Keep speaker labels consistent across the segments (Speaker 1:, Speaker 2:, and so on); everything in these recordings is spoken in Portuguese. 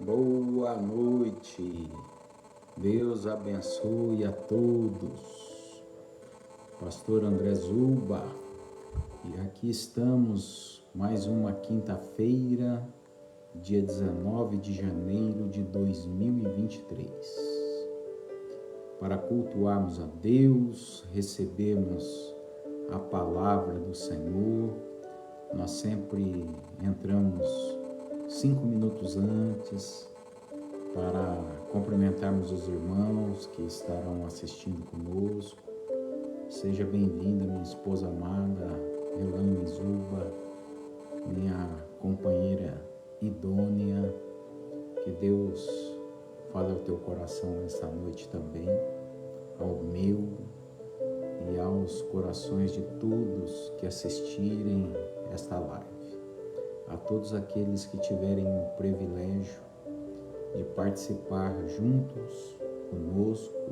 Speaker 1: Boa noite, Deus abençoe a todos. Pastor André Zuba, e aqui estamos mais uma quinta-feira, dia 19 de janeiro de 2023, para cultuarmos a Deus, recebermos a palavra do Senhor. Nós sempre entramos 5 minutos antes para cumprimentarmos os irmãos que estarão assistindo conosco. Seja bem-vinda, minha esposa amada, Elaine Zuba, minha companheira idônea. Que Deus fale ao teu coração nessa noite também, ao meu e aos corações de todos que assistirem esta live. A todos aqueles que tiverem o privilégio de participar juntos conosco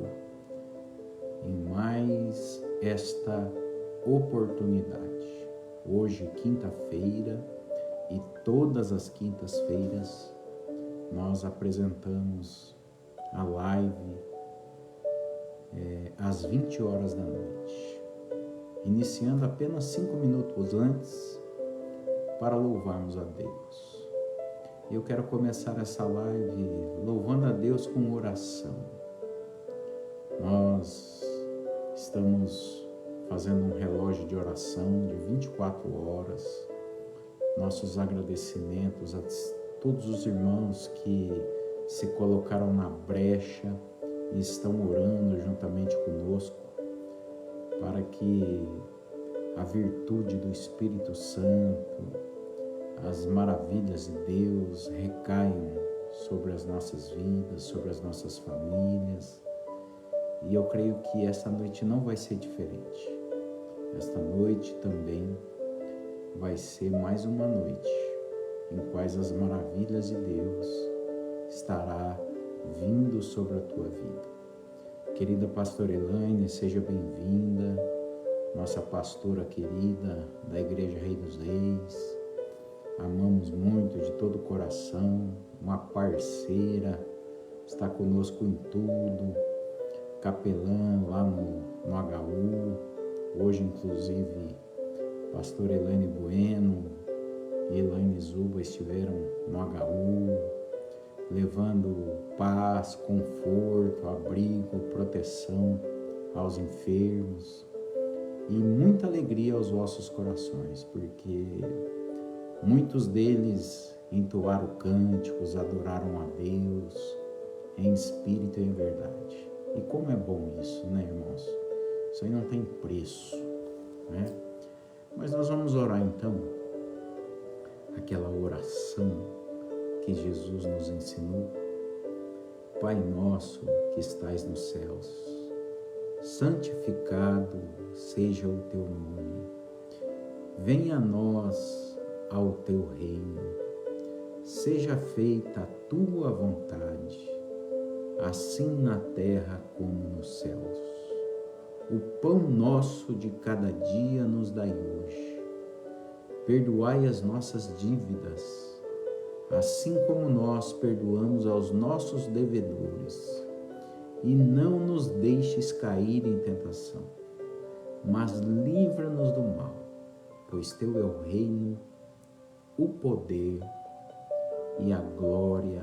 Speaker 1: em mais esta oportunidade. Hoje, quinta-feira, e todas as quintas-feiras nós apresentamos a live às 20 horas da noite, iniciando apenas 5 minutos antes para louvarmos a Deus. Eu quero começar essa live louvando a Deus com oração. Nós estamos fazendo um relógio de oração de 24 horas. Nossos agradecimentos a todos os irmãos que se colocaram na brecha e estão orando juntamente conosco para que a virtude do Espírito Santo, as maravilhas de Deus recaiam sobre as nossas vidas, sobre as nossas famílias. E eu creio que esta noite não vai ser diferente. Esta noite também vai ser mais uma noite em quais as maravilhas de Deus estará vindo sobre a tua vida. Querida pastora Elaine, seja bem-vinda, nossa pastora querida da Igreja Rei dos Reis. Amamos muito de todo o coração, uma parceira, está conosco em tudo, capelã lá no HU, hoje inclusive pastor Elaine Bueno e Elaine Zuba estiveram no HU, levando paz, conforto, abrigo, proteção aos enfermos e muita alegria aos vossos corações, porque muitos deles entoaram cânticos, adoraram a Deus em espírito e em verdade. E como é bom isso, né, irmãos? Isso aí não tem preço, né? Mas nós vamos orar então aquela oração que Jesus nos ensinou. Pai nosso que estais nos céus, santificado seja o teu nome. Venha a nós ao teu reino, seja feita a tua vontade, assim na terra como nos céus. O pão nosso de cada dia nos dai hoje. Perdoai as nossas dívidas, assim como nós perdoamos aos nossos devedores. E não nos deixes cair em tentação, mas livra-nos do mal, pois teu é o reino, o poder e a glória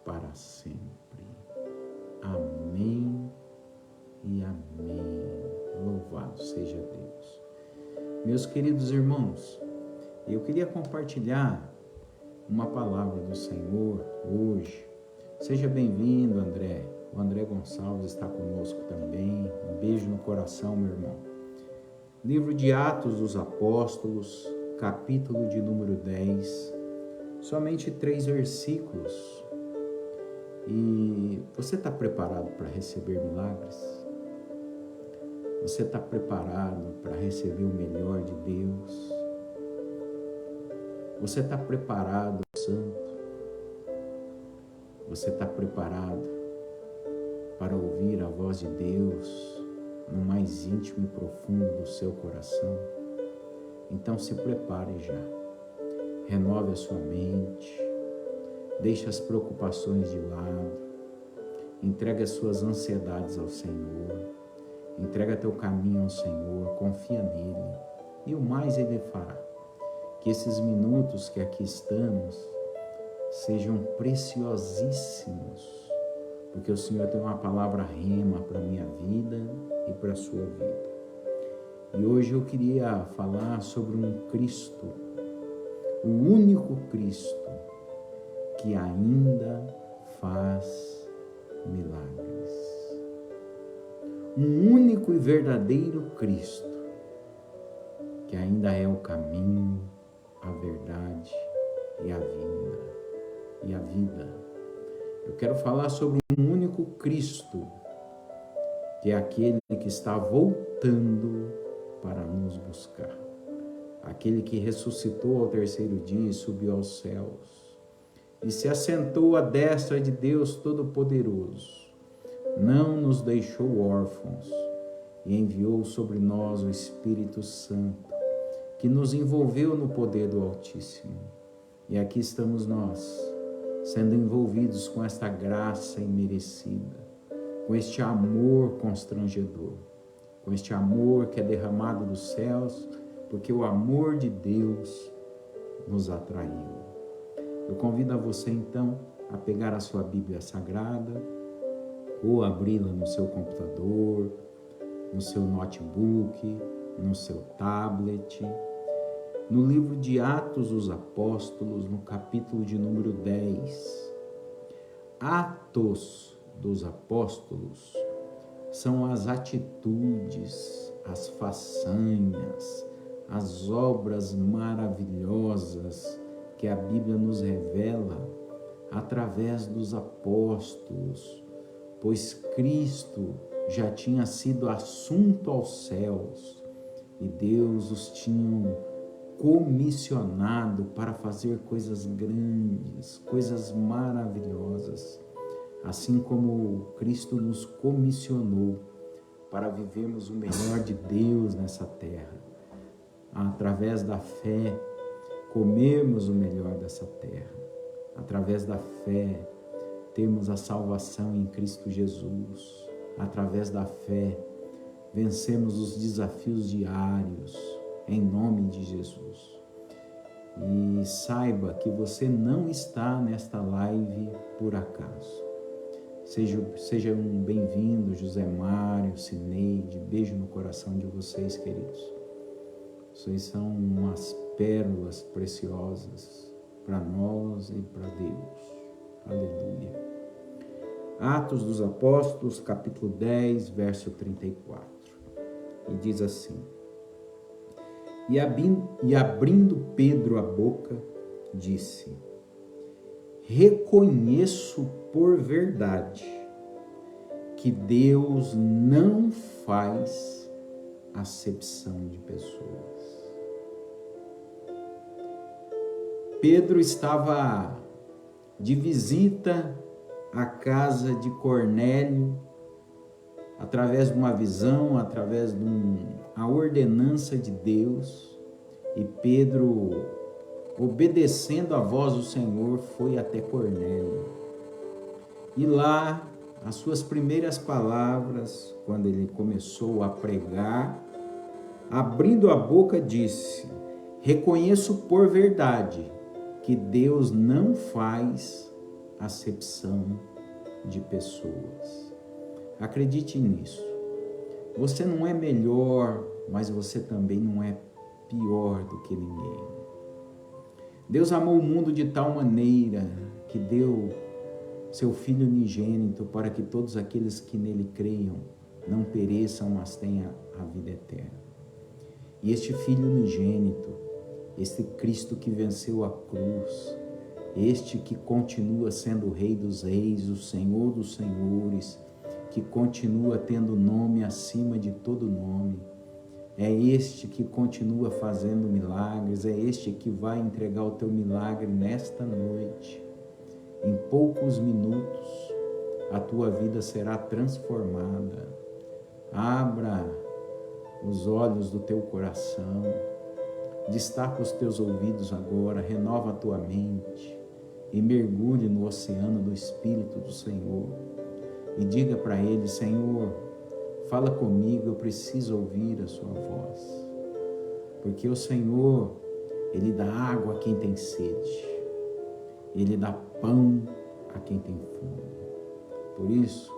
Speaker 1: para sempre. Amém e amém. Louvado seja Deus. Meus queridos irmãos, eu queria compartilhar uma palavra do Senhor hoje. Seja bem-vindo, André. O André Gonçalves está conosco também. Um beijo no coração, meu irmão. Livro de Atos dos Apóstolos, capítulo de número 10, somente 3 versículos. E você está preparado para receber milagres? Você está preparado para receber o melhor de Deus? Você está preparado, Santo? Você está preparado para ouvir a voz de Deus no mais íntimo e profundo do seu coração? Então se prepare já. Renove a sua mente, Deixa as preocupações de lado. Entrega as suas ansiedades ao Senhor. Entrega teu caminho ao Senhor. Confia nele. E o mais Ele fará. Que esses minutos que aqui estamos sejam preciosíssimos. Porque o Senhor tem uma palavra rema para a minha vida e para a sua vida. E hoje eu queria falar sobre um Cristo, o único Cristo que ainda faz milagres. Um único e verdadeiro Cristo que ainda é o caminho, a verdade e a vida. Eu quero falar sobre um único Cristo que é aquele que está voltando para nos buscar. Aquele que ressuscitou ao terceiro dia e subiu aos céus e se assentou à destra de Deus Todo-Poderoso. Não nos deixou órfãos e enviou sobre nós o Espírito Santo, que nos envolveu no poder do Altíssimo. E aqui estamos nós, sendo envolvidos com esta graça imerecida, com este amor constrangedor, com este amor que é derramado dos céus, porque o amor de Deus nos atraiu. Eu convido a você então a pegar a sua Bíblia Sagrada ou abri-la no seu computador, no seu notebook, no seu tablet, no livro de Atos dos Apóstolos, no capítulo de número 10. Atos dos Apóstolos são as atitudes, as façanhas, as obras maravilhosas que a Bíblia nos revela através dos apóstolos, pois Cristo já tinha sido assunto aos céus e Deus os tinha comissionado para fazer coisas grandes, coisas maravilhosas, assim como Cristo nos comissionou para vivermos o melhor de Deus nessa terra. Através da fé, comermos o melhor dessa terra. Através da fé, temos a salvação em Cristo Jesus. Através da fé, vencemos os desafios diários, em nome de Jesus. E saiba que você não está nesta live por acaso. Sejam bem-vindos, José Mário, Cineide, beijo no coração de vocês, queridos. Vocês são umas pérolas preciosas para nós e para Deus. Aleluia. Atos dos Apóstolos, capítulo 10, verso 34. E diz assim: E abrindo Pedro a boca, disse: Reconheço por verdade que Deus não faz acepção de pessoas. Pedro estava de visita à casa de Cornélio, através de uma visão, através de uma ordenança de Deus, e Pedro, obedecendo a voz do Senhor, foi até Cornélio. E lá, as suas primeiras palavras, quando ele começou a pregar, abrindo a boca, disse: Reconheço por verdade que Deus não faz acepção de pessoas. Acredite nisso. Você não é melhor, mas você também não é pior do que ninguém. Deus amou o mundo de tal maneira que deu seu Filho unigênito para que todos aqueles que nele creiam não pereçam, mas tenham a vida eterna. E este Filho unigênito, este Cristo que venceu a cruz, este que continua sendo o Rei dos Reis, o Senhor dos Senhores, que continua tendo nome acima de todo nome, é este que continua fazendo milagres, é este que vai entregar o teu milagre nesta noite. Em poucos minutos, a tua vida será transformada. Abra os olhos do teu coração, destaca os teus ouvidos agora, renova a tua mente e mergulhe no oceano do Espírito do Senhor e diga para Ele: Senhor, fala comigo, eu preciso ouvir a sua voz. Porque o Senhor, Ele dá água a quem tem sede, Ele dá pão a quem tem fome. Por isso,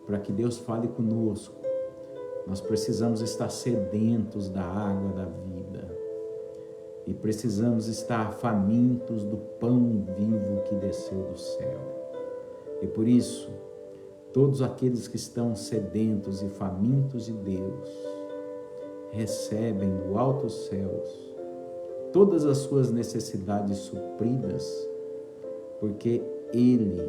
Speaker 1: para que Deus fale conosco, nós precisamos estar sedentos da água da vida e precisamos estar famintos do pão vivo que desceu do céu. E por isso, todos aqueles que estão sedentos e famintos de Deus recebem do alto dos céus todas as suas necessidades supridas, porque Ele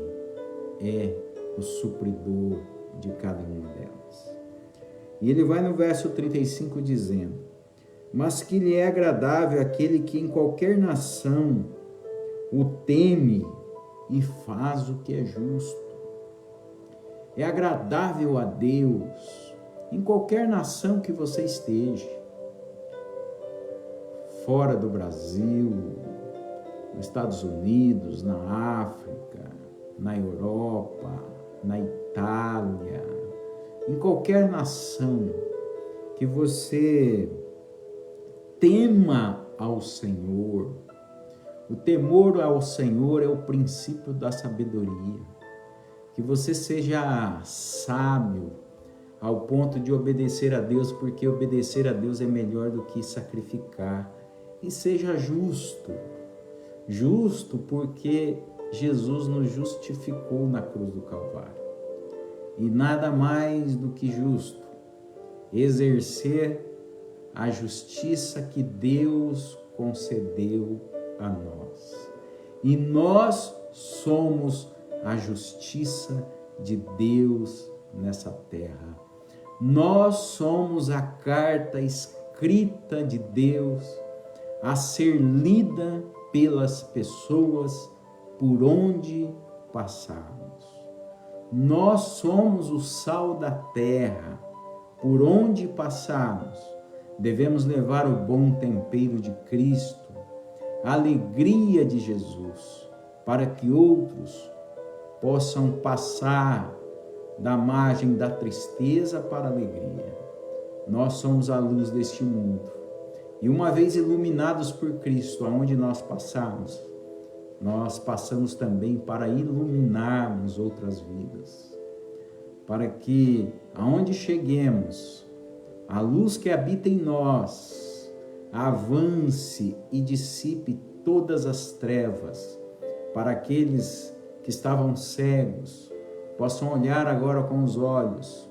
Speaker 1: é o supridor de cada uma delas. E ele vai no verso 35 dizendo: mas que lhe é agradável aquele que em qualquer nação o teme e faz o que é justo. É agradável a Deus em qualquer nação que você esteja, fora do Brasil, nos Estados Unidos, na África, na Europa, na Itália, em qualquer nação, que você tema ao Senhor. O temor ao Senhor é o princípio da sabedoria. Que você seja sábio ao ponto de obedecer a Deus, porque obedecer a Deus é melhor do que sacrificar. E seja justo. Justo porque Jesus nos justificou na cruz do Calvário. E nada mais do que justo exercer a justiça que Deus concedeu a nós. E nós somos a justiça de Deus nessa terra. Nós somos a carta escrita de Deus a ser lida pelas pessoas por onde passarmos. Nós somos o sal da terra. Por onde passarmos, devemos levar o bom tempero de Cristo, a alegria de Jesus, para que outros possam passar da margem da tristeza para a alegria. Nós somos a luz deste mundo. E uma vez iluminados por Cristo, aonde nós passarmos, nós passamos também para iluminarmos outras vidas. Para que, aonde cheguemos, a luz que habita em nós avance e dissipe todas as trevas, para aqueles que estavam cegos possam olhar agora com os olhos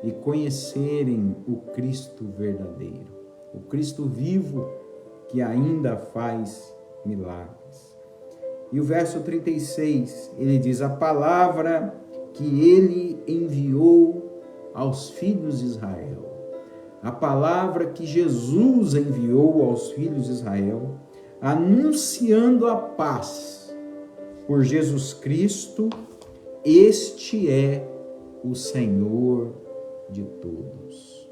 Speaker 1: e conhecerem o Cristo verdadeiro, o Cristo vivo que ainda faz milagres. E o verso 36, ele diz: a palavra que ele enviou aos filhos de Israel. A palavra que Jesus enviou aos filhos de Israel, anunciando a paz por Jesus Cristo. Este é o Senhor de todos.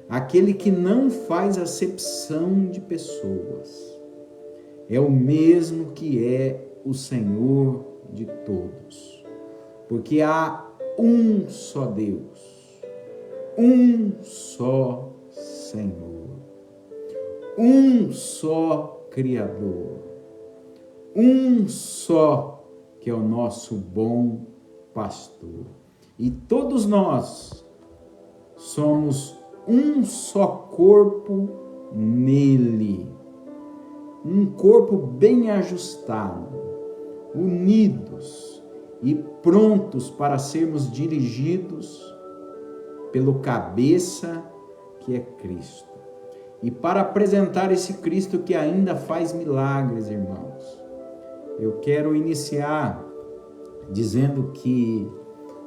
Speaker 1: Aquele que não faz acepção de pessoas. É o mesmo que é o Senhor de todos. Porque há um só Deus, um só Senhor, um só Criador, um só que é o nosso bom pastor. E todos nós somos um só corpo nele, um corpo bem ajustado, unidos e prontos para sermos dirigidos pelo cabeça que é Cristo. E para apresentar esse Cristo que ainda faz milagres, irmãos, eu quero iniciar dizendo que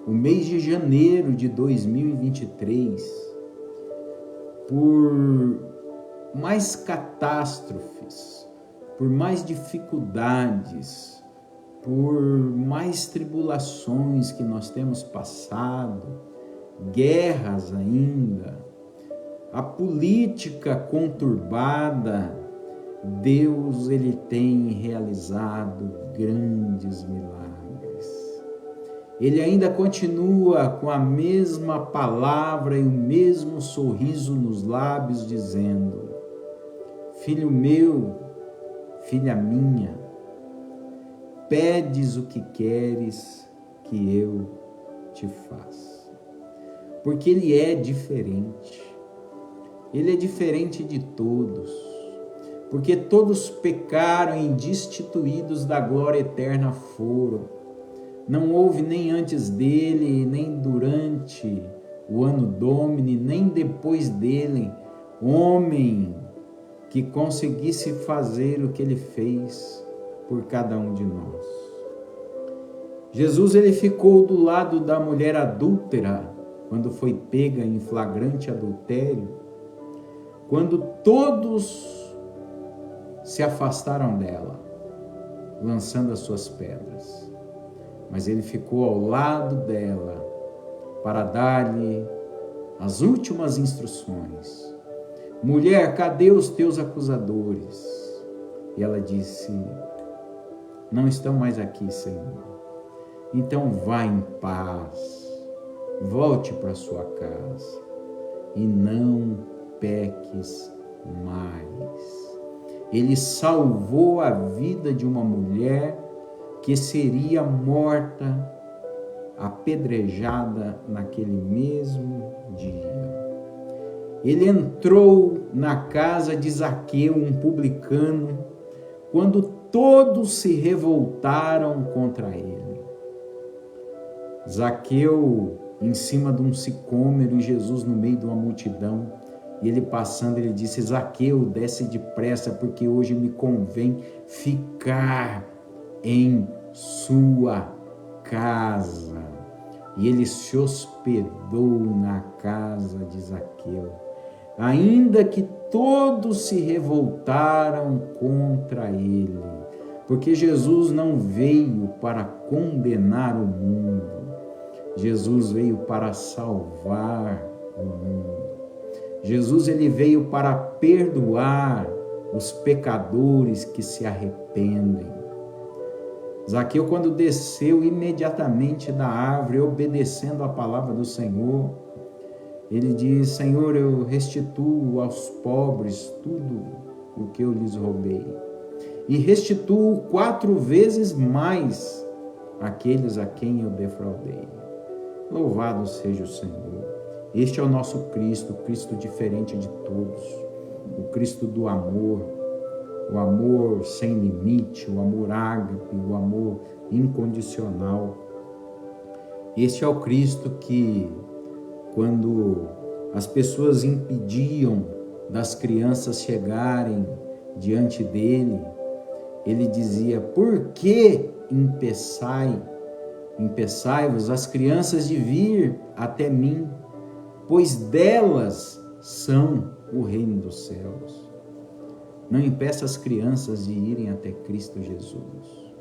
Speaker 1: o mês de janeiro de 2023, por mais catástrofes, por mais dificuldades, por mais tribulações que nós temos passado, guerras ainda, a política conturbada, Deus, Ele tem realizado grandes milagres. Ele ainda continua com a mesma palavra e o mesmo sorriso nos lábios, dizendo: filho meu, filha minha, pedes o que queres que eu te faça. Porque Ele é diferente. Ele é diferente de todos. Porque todos pecaram e destituídos da glória eterna foram. Não houve nem antes dele, nem durante o ano Domini, nem depois dele, homem que conseguisse fazer o que ele fez por cada um de nós. Jesus, ele ficou do lado da mulher adúltera quando foi pega em flagrante adultério, quando todos se afastaram dela, lançando as suas pedras. Mas ele ficou ao lado dela para dar-lhe as últimas instruções. Mulher, cadê os teus acusadores? E ela disse: não estão mais aqui, Senhor. Então vá em paz, volte para sua casa e não peques mais. Ele salvou a vida de uma mulher que seria morta, apedrejada naquele mesmo dia. Ele entrou na casa de Zaqueu, um publicano, quando todos se revoltaram contra ele. Zaqueu em cima de um sicômoro e Jesus no meio de uma multidão. E ele passando, ele disse: Zaqueu, desce depressa, porque hoje me convém ficar em sua casa. E ele se hospedou na casa de Zaqueu, ainda que todos se revoltaram contra ele, porque Jesus não veio para condenar o mundo, Jesus veio para salvar o mundo. Jesus, ele veio para perdoar os pecadores que se arrependem. Zaqueu, quando desceu imediatamente da árvore, obedecendo a palavra do Senhor, ele diz: Senhor, eu restituo aos pobres tudo o que eu lhes roubei, e restituo 4 vezes mais aqueles a quem eu defraudei. Louvado seja o Senhor. Este é o nosso Cristo, Cristo diferente de todos, o Cristo do amor, o amor sem limite, o amor ágape, o amor incondicional. Este é o Cristo que, quando as pessoas impediam das crianças chegarem diante dele, ele dizia: por que impeçai-vos as crianças de vir até mim, pois delas são o reino dos céus. Não impeça as crianças de irem até Cristo Jesus.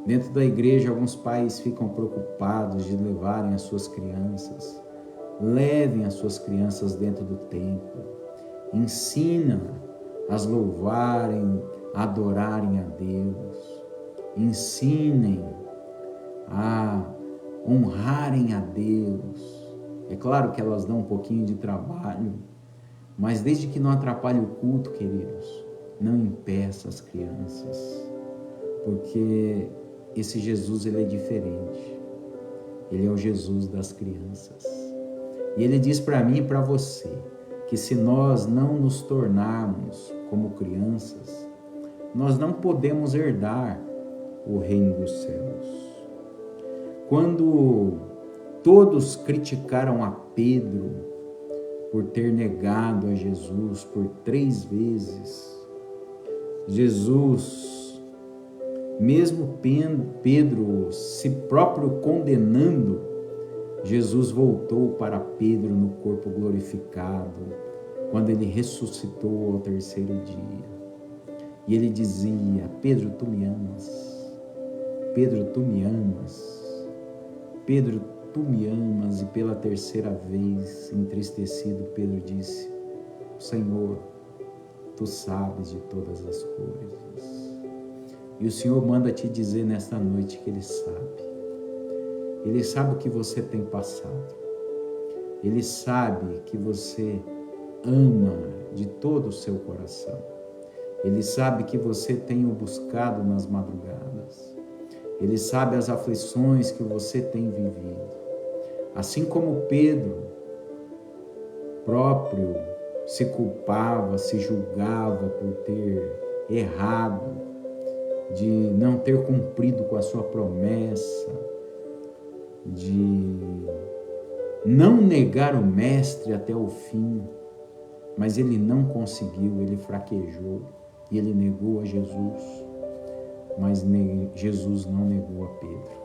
Speaker 1: Dentro da igreja, alguns pais ficam preocupados de levarem as suas crianças. Levem as suas crianças dentro do templo. Ensina-as a louvarem, a adorarem a Deus. Ensinem a honrarem a Deus. É claro que elas dão um pouquinho de trabalho, mas desde que não atrapalhe o culto, queridos, não impeça as crianças, porque esse Jesus, ele é diferente. Ele é o Jesus das crianças. E ele diz para mim e para você que se nós não nos tornarmos como crianças, nós não podemos herdar o reino dos céus. Quando todos criticaram a Pedro por ter negado a Jesus por 3 vezes, Jesus, mesmo Pedro se próprio condenando, Jesus voltou para Pedro no corpo glorificado, quando ele ressuscitou ao 3º dia. E ele dizia: Pedro, tu me amas. Pedro, tu me amas. Pedro, tu me amas. E pela 3ª vez, entristecido, Pedro disse: Senhor, Tu sabes de todas as coisas. E o Senhor manda te dizer nesta noite que Ele sabe. Ele sabe o que você tem passado. Ele sabe que você ama de todo o seu coração. Ele sabe que você tem o buscado nas madrugadas. Ele sabe as aflições que você tem vivido. Assim como Pedro próprio se culpava, se julgava por ter errado, de não ter cumprido com a sua promessa, de não negar o Mestre até o fim, mas ele não conseguiu, ele fraquejou e ele negou a Jesus, mas Jesus não negou a Pedro.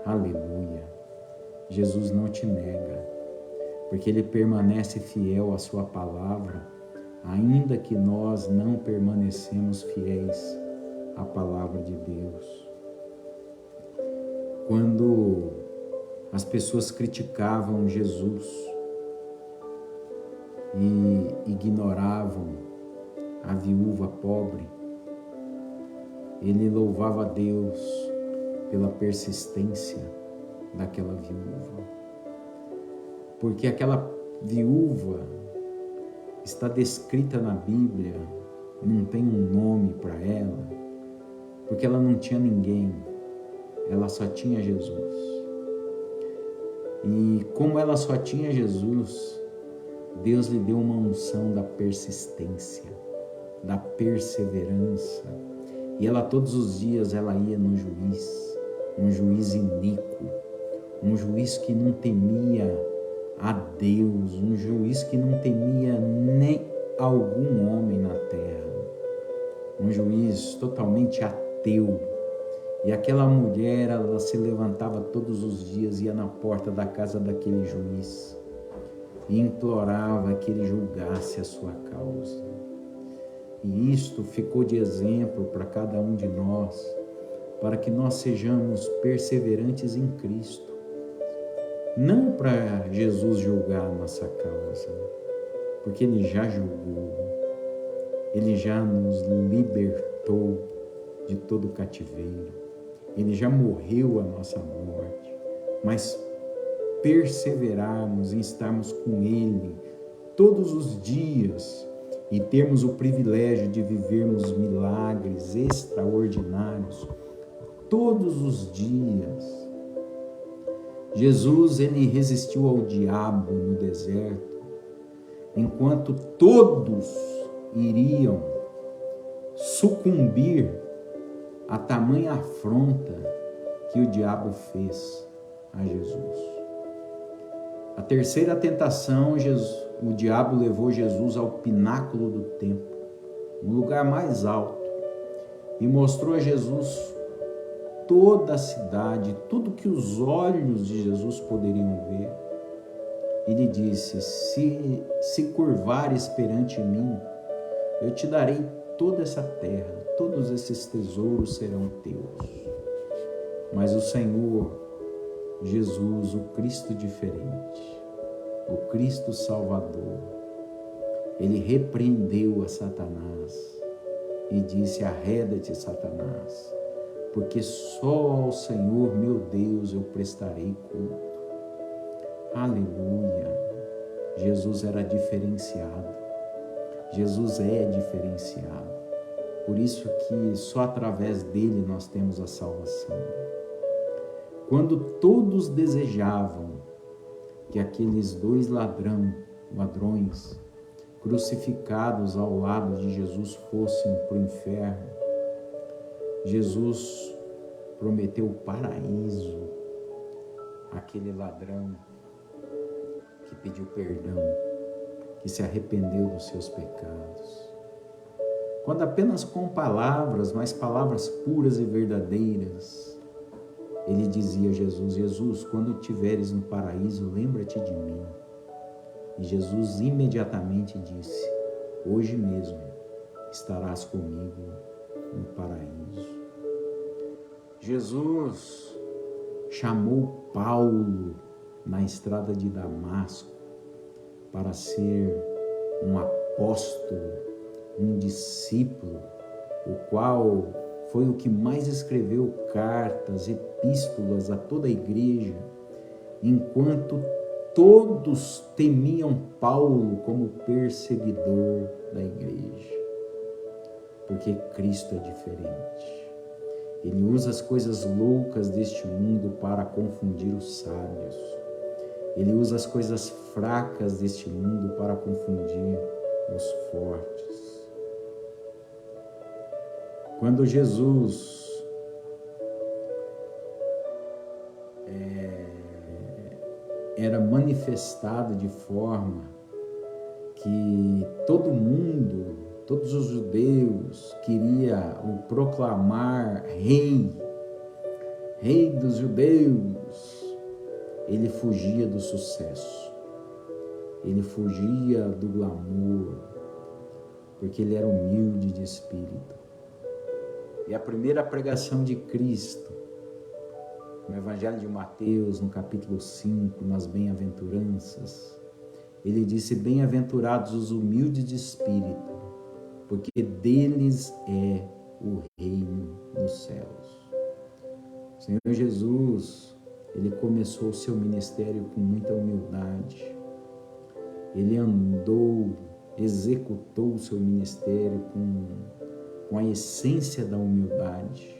Speaker 1: Aleluia! Jesus não te nega, porque Ele permanece fiel à sua palavra, ainda que nós não permanecemos fiéis à palavra de Deus. Quando as pessoas criticavam Jesus e ignoravam a viúva pobre, Ele louvava a Deus pela persistência daquela viúva, porque aquela viúva está descrita na Bíblia, não tem um nome para ela, porque ela não tinha ninguém, ela só tinha Jesus. E como ela só tinha Jesus, Deus lhe deu uma unção da persistência, da perseverança. E ela todos os dias ela ia no juiz, um juiz iníquo, um juiz que não temia a Deus, um juiz que não temia nem algum homem na terra, um juiz totalmente ateu. E aquela mulher, ela se levantava todos os dias, ia na porta da casa daquele juiz e implorava que ele julgasse a sua causa. E isto ficou de exemplo para cada um de nós, para que nós sejamos perseverantes em Cristo. Não para Jesus julgar a nossa causa, porque Ele já julgou, Ele já nos libertou de todo cativeiro, Ele já morreu a nossa morte, mas perseverarmos em estarmos com Ele todos os dias e termos o privilégio de vivermos milagres extraordinários todos os dias. Jesus, Ele resistiu ao diabo no deserto, enquanto todos iriam sucumbir a tamanha afronta que o diabo fez a Jesus. A terceira tentação, o diabo levou Jesus ao pináculo do templo, no lugar mais alto, e mostrou a Jesus toda a cidade, tudo que os olhos de Jesus poderiam ver. Ele disse: se curvares perante mim, eu te darei toda essa terra, todos esses tesouros serão teus. Mas o Senhor Jesus, o Cristo diferente, o Cristo Salvador, Ele repreendeu a Satanás e disse: arreda-te, Satanás, porque só ao Senhor meu Deus eu prestarei culto. Aleluia! Jesus era diferenciado. Jesus é diferenciado. Por isso que só através dele nós temos a salvação. Quando todos desejavam que aqueles dois ladrões crucificados ao lado de Jesus fossem para o inferno, Jesus prometeu o paraíso àquele ladrão que pediu perdão, que se arrependeu dos seus pecados. Quando apenas com palavras, mas palavras puras e verdadeiras, ele dizia a Jesus: Jesus, quando estiveres no paraíso, lembra-te de mim. E Jesus imediatamente disse: hoje mesmo estarás comigo no paraíso. Jesus chamou Paulo na estrada de Damasco para ser um apóstolo, um discípulo, o qual foi o que mais escreveu cartas, epístolas a toda a igreja, enquanto todos temiam Paulo como perseguidor da igreja. Porque Cristo é diferente. Ele usa as coisas loucas deste mundo para confundir os sábios. Ele usa as coisas fracas deste mundo para confundir os fortes. Quando Jesus era manifestado de forma que todo mundo, todos os judeus queria o proclamar rei dos judeus, ele fugia do sucesso, ele fugia do glamour, porque ele era humilde de espírito. E a primeira pregação de Cristo, no Evangelho de Mateus, no capítulo 5, nas bem-aventuranças, ele disse: bem-aventurados os humildes de espírito, porque deles é o reino dos céus. O Senhor Jesus, ele começou o seu ministério com muita humildade. Ele andou, executou o seu ministério com a essência da humildade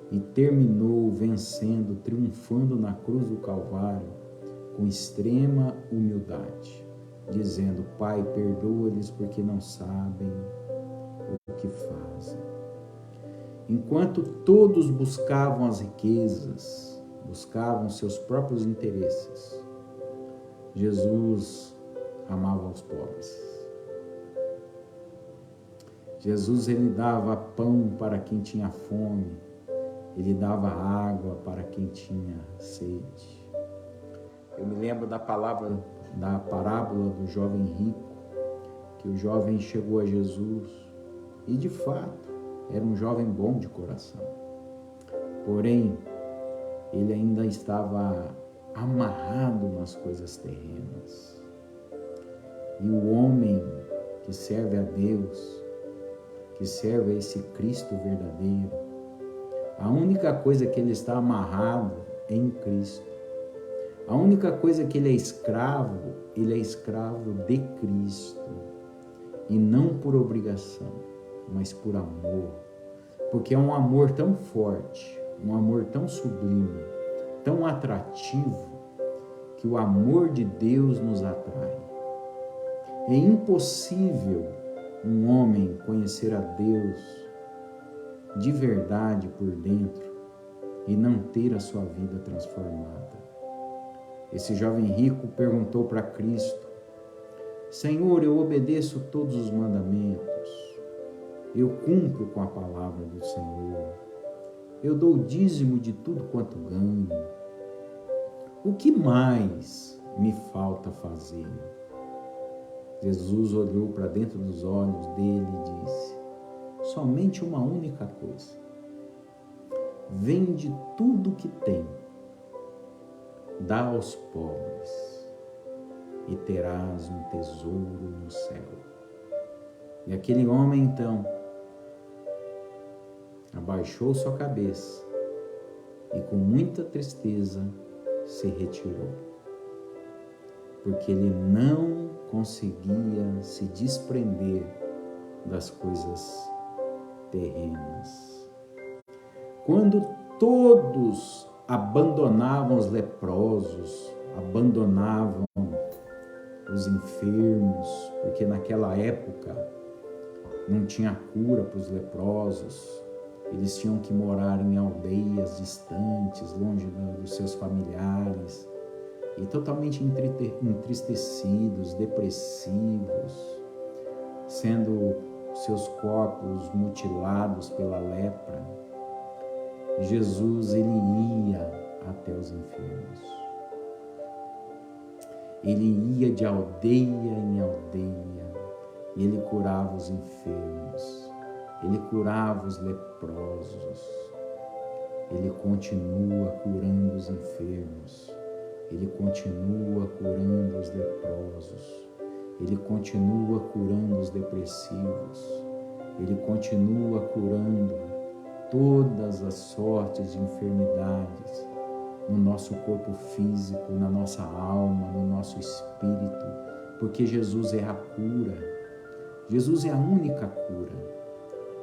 Speaker 1: e terminou vencendo, triunfando na cruz do Calvário com extrema humildade, dizendo: Pai, perdoa-lhes porque não sabem o que fazem. Enquanto todos buscavam as riquezas, buscavam seus próprios interesses, Jesus amava os pobres. Jesus, ele dava pão para quem tinha fome, ele dava água para quem tinha sede. Eu me lembro da parábola do jovem rico, que o jovem chegou a Jesus e, de fato, era um jovem bom de coração. Porém, ele ainda estava amarrado nas coisas terrenas. E o homem que serve a Deus, que serve a esse Cristo verdadeiro, a única coisa que ele está amarrado é em Cristo. A única coisa que ele é escravo de Cristo. E não por obrigação, mas por amor. Porque é um amor tão forte, um amor tão sublime, tão atrativo, que o amor de Deus nos atrai. É impossível um homem conhecer a Deus de verdade por dentro e não ter a sua vida transformada. Esse jovem rico perguntou para Cristo: Senhor, eu obedeço todos os mandamentos, eu cumpro com a palavra do Senhor, eu dou o dízimo de tudo quanto ganho. O que mais me falta fazer? Jesus olhou para dentro dos olhos dele e disse: somente uma única coisa. Vende tudo que tem, dá aos pobres e terás um tesouro no céu. E aquele homem então abaixou sua cabeça e com muita tristeza se retirou, porque ele não conseguia se desprender das coisas terrenas. Quando todos abandonavam os leprosos, abandonavam os enfermos, porque naquela época não tinha cura para os leprosos, eles tinham que morar em aldeias distantes, longe dos seus familiares, e totalmente entristecidos, depressivos, sendo seus corpos mutilados pela lepra. Jesus, ele ia até os enfermos. Ele ia de aldeia em aldeia e ele curava os enfermos, ele curava os leprosos, ele continua curando os enfermos, ele continua curando os leprosos, Ele continua curando os depressivos, Ele continua curando todas as sortes de enfermidades no nosso corpo físico, na nossa alma, no nosso espírito, porque Jesus é a cura. Jesus é a única cura.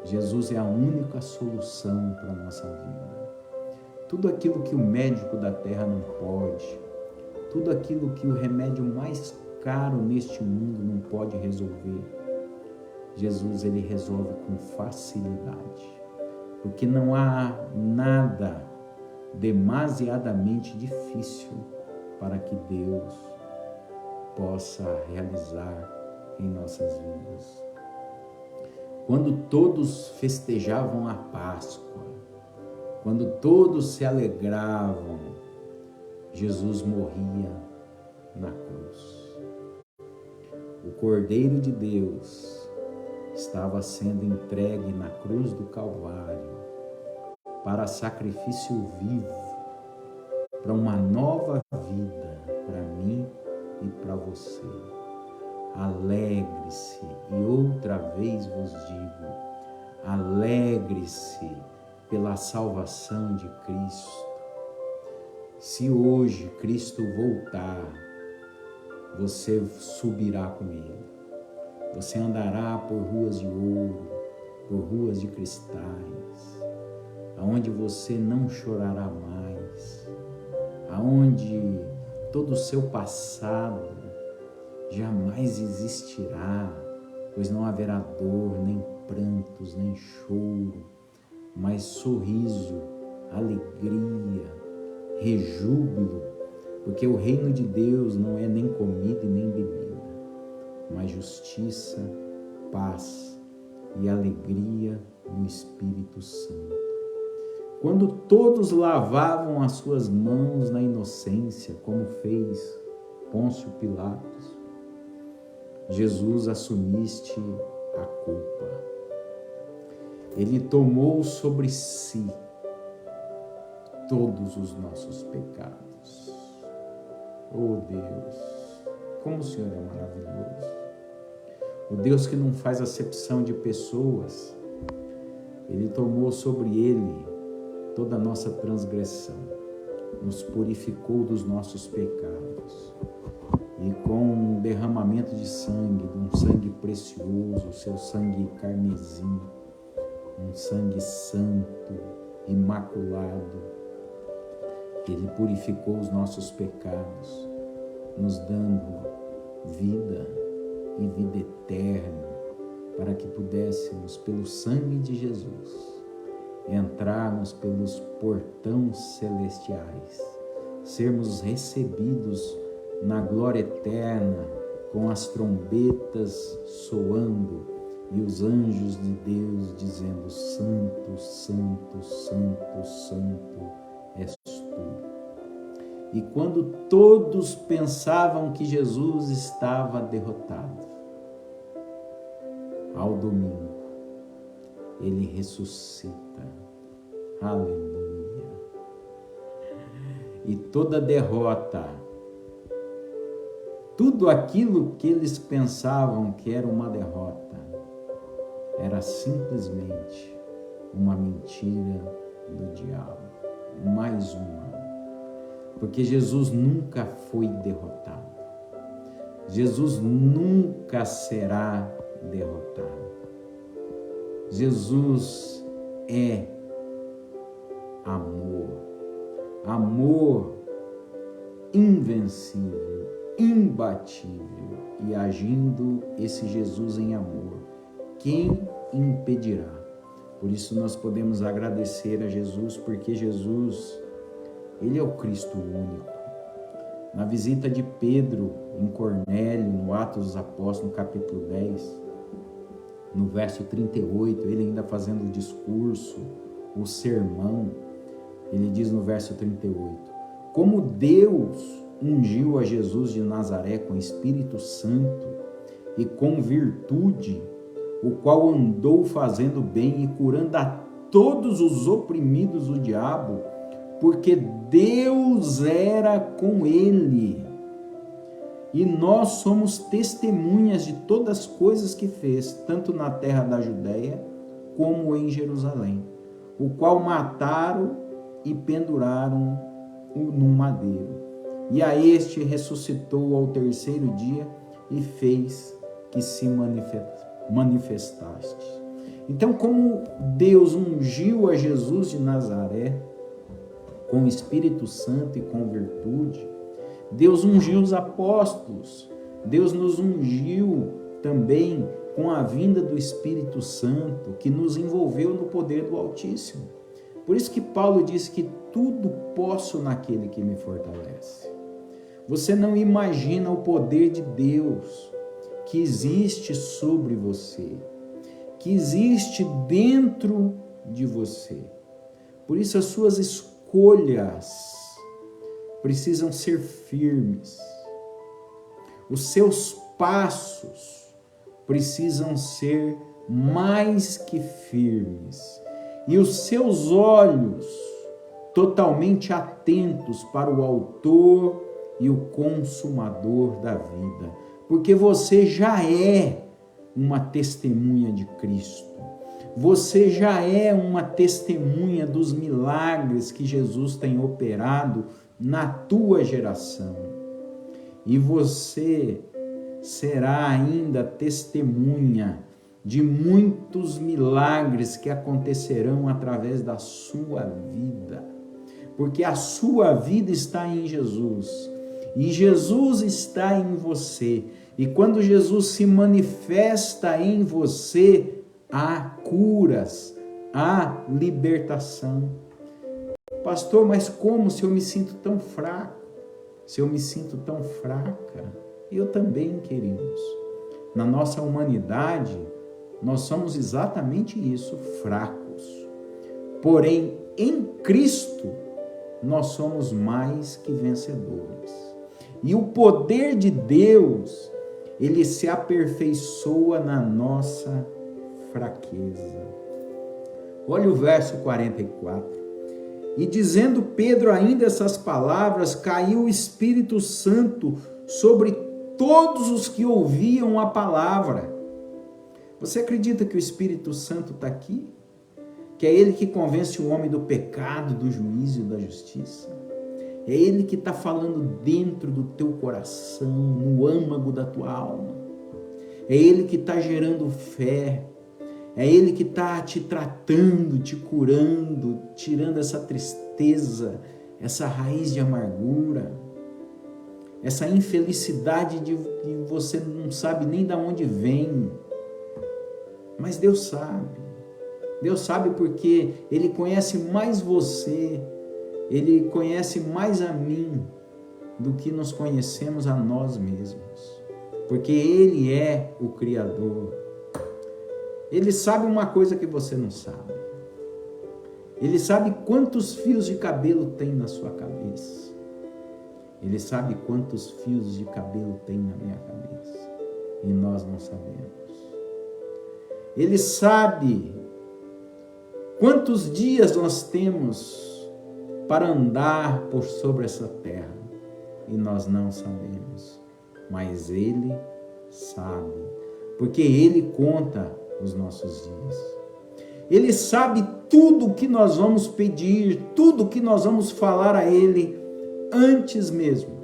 Speaker 1: Jesus é a única solução para a nossa vida. Tudo aquilo que o médico da terra não pode, tudo aquilo que o remédio mais caro neste mundo não pode resolver, Jesus, ele resolve com facilidade, porque não há nada demasiadamente difícil para que Deus possa realizar em nossas vidas. Quando todos festejavam a Páscoa, quando todos se alegravam, Jesus morria na cruz. O Cordeiro de Deus estava sendo entregue na cruz do Calvário para sacrifício vivo, para uma nova vida, para mim e para você. Alegre-se, e outra vez vos digo, alegre-se pela salvação de Cristo. Se hoje Cristo voltar, você subirá com Ele. Você andará por ruas de ouro, por ruas de cristais, aonde você não chorará mais, aonde todo o seu passado jamais existirá, pois não haverá dor, nem prantos, nem choro, mas sorriso, alegria, rejúbilo, porque o reino de Deus não é nem comida e nem bebida, mas justiça, paz e alegria no Espírito Santo. Quando todos lavavam as suas mãos na inocência, como fez Pôncio Pilatos, Jesus assumiste a culpa. Ele tomou sobre si todos os nossos pecados. Oh Deus, como o Senhor é maravilhoso. O Deus que não faz acepção de pessoas, Ele tomou sobre Ele toda a nossa transgressão, nos purificou dos nossos pecados. E com o derramamento de sangue, de um sangue precioso, o seu sangue carmesim, um sangue santo, imaculado, Ele purificou os nossos pecados, nos dando vida e vida eterna, para que pudéssemos, pelo sangue de Jesus, entrarmos pelos portões celestiais, sermos recebidos na glória eterna, com as trombetas soando e os anjos de Deus dizendo: Santo, Santo, Santo, Santo és tu. E quando todos pensavam que Jesus estava derrotado, ao domingo, Ele ressuscita. Aleluia. E toda derrota, tudo aquilo que eles pensavam que era uma derrota, era simplesmente uma mentira do diabo. Mais uma. Porque Jesus nunca foi derrotado. Jesus nunca será derrotado. Jesus é amor. Amor invencível, imbatível, e agindo esse Jesus em amor, quem impedirá? Por isso nós podemos agradecer a Jesus, porque Jesus, Ele é o Cristo único. Na visita de Pedro em Cornélio, no Atos dos Apóstolos, no capítulo 10, no verso 38, ele ainda fazendo o discurso, o sermão, ele diz no verso 38, como Deus ungiu a Jesus de Nazaré com Espírito Santo e com virtude, o qual andou fazendo bem e curando a todos os oprimidos do diabo, porque Deus era com ele. e nós somos testemunhas de todas as coisas que fez, tanto na terra da Judéia como em Jerusalém, o qual mataram e penduraram num madeiro. E a este ressuscitou ao terceiro dia e fez que se manifestaste. Então, como Deus ungiu a Jesus de Nazaré com o Espírito Santo e com virtude, Deus ungiu os apóstolos, Deus nos ungiu também com a vinda do Espírito Santo, que nos envolveu no poder do Altíssimo. Por isso que Paulo diz que tudo posso naquele que me fortalece. Você não imagina o poder de Deus que existe sobre você, que existe dentro de você. Por isso as suas escolhas precisam ser firmes. Os seus passos precisam ser mais que firmes. E os seus olhos totalmente atentos para o autor e o consumador da vida. Porque você já é uma testemunha de Cristo. Você já é uma testemunha dos milagres que Jesus tem operado na tua geração. E você será ainda testemunha de muitos milagres que acontecerão através da sua vida. Porque a sua vida está em Jesus. E Jesus está em você. E quando Jesus se manifesta em você, há curas, há libertação. Pastor, mas como se eu me sinto tão fraco? Se eu me sinto tão fraca? Eu também, queridos. Na nossa humanidade, nós somos exatamente isso, fracos. Porém, em Cristo, nós somos mais que vencedores. E o poder de Deus, ele se aperfeiçoa na nossa fraqueza. Olha o verso 44. E dizendo Pedro ainda essas palavras, caiu o Espírito Santo sobre todos os que ouviam a palavra. Você acredita que o Espírito Santo está aqui? Que é ele que convence o homem do pecado, do juízo e da justiça? É ele que está falando dentro do teu coração, no âmago da tua alma. É ele que está gerando fé. É ele que está te tratando, te curando, tirando essa tristeza, essa raiz de amargura, essa infelicidade de que você não sabe nem de onde vem. Mas Deus sabe. Deus sabe porque Ele conhece mais você, Ele conhece mais a mim do que nos conhecemos a nós mesmos. Porque Ele é o Criador. Ele sabe uma coisa que você não sabe. Ele sabe quantos fios de cabelo tem na sua cabeça. Ele sabe quantos fios de cabelo tem na minha cabeça. E nós não sabemos. Ele sabe quantos dias nós temos para andar por sobre essa terra. E nós não sabemos. Mas Ele sabe. Porque Ele conta os nossos dias. Ele sabe tudo o que nós vamos pedir, tudo o que nós vamos falar a Ele, antes mesmo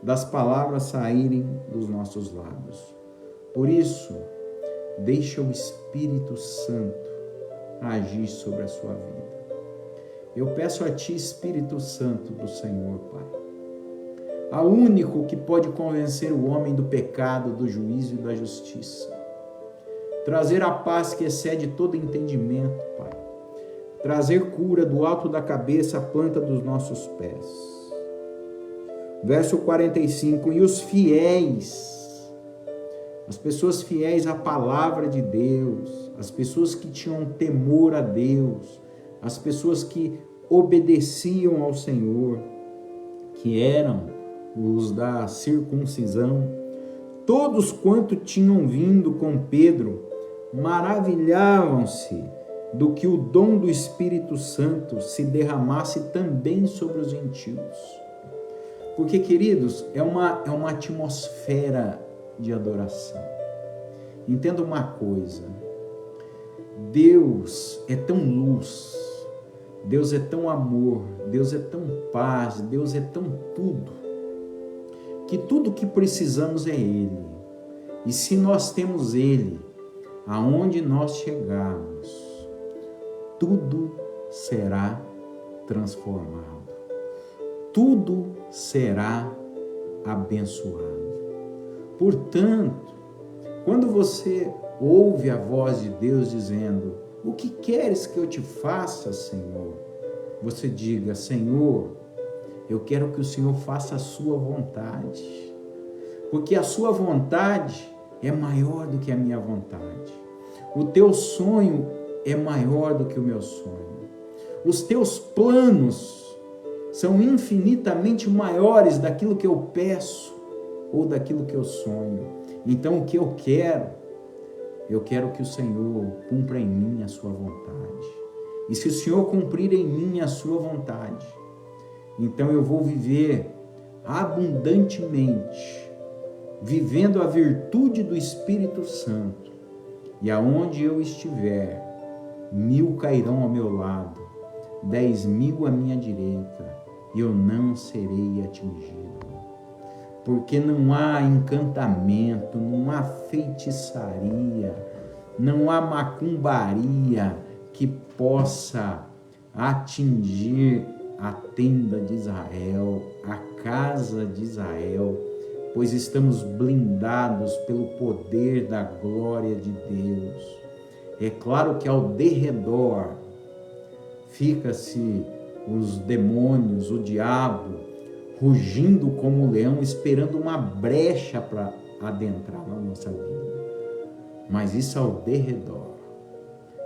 Speaker 1: das palavras saírem dos nossos lábios. Por isso, deixa o Espírito Santo agir sobre a sua vida. Eu peço a Ti, Espírito Santo do Senhor, Pai, a único que pode convencer o homem do pecado, do juízo e da justiça, trazer a paz que excede todo entendimento, Pai, trazer cura do alto da cabeça à planta dos nossos pés. Verso 45, e os fiéis, as pessoas fiéis à palavra de Deus, as pessoas que tinham temor a Deus, as pessoas que obedeciam ao Senhor, que eram os da circuncisão, todos quanto tinham vindo com Pedro, maravilhavam-se do que o dom do Espírito Santo se derramasse também sobre os gentios. Porque, queridos, é uma atmosfera de adoração. Entenda uma coisa, Deus é tão luz, Deus é tão amor, Deus é tão paz, Deus é tão tudo, que tudo que precisamos é Ele. E se nós temos Ele, aonde nós chegarmos, tudo será transformado, tudo será abençoado. Portanto, quando você ouve a voz de Deus dizendo: o que queres que eu te faça, Senhor? Você diga: Senhor, eu quero que o Senhor faça a sua vontade, porque a sua vontade é maior do que a minha vontade. O teu sonho é maior do que o meu sonho. Os teus planos são infinitamente maiores daquilo que eu peço ou daquilo que eu sonho. Então, o que eu quero que o Senhor cumpra em mim a sua vontade. E se o Senhor cumprir em mim a sua vontade, então eu vou viver abundantemente, vivendo a virtude do Espírito Santo. E aonde eu estiver, 1000 cairão ao meu lado, 10.000 à minha direita, e eu não serei atingido. Porque não há encantamento, não há feitiçaria, não há macumbaria que possa atingir a tenda de Israel, a casa de Israel, pois estamos blindados pelo poder da glória de Deus. É claro que ao derredor fica-se os demônios, o diabo, rugindo como um leão, esperando uma brecha para adentrar na nossa vida. Mas isso ao derredor,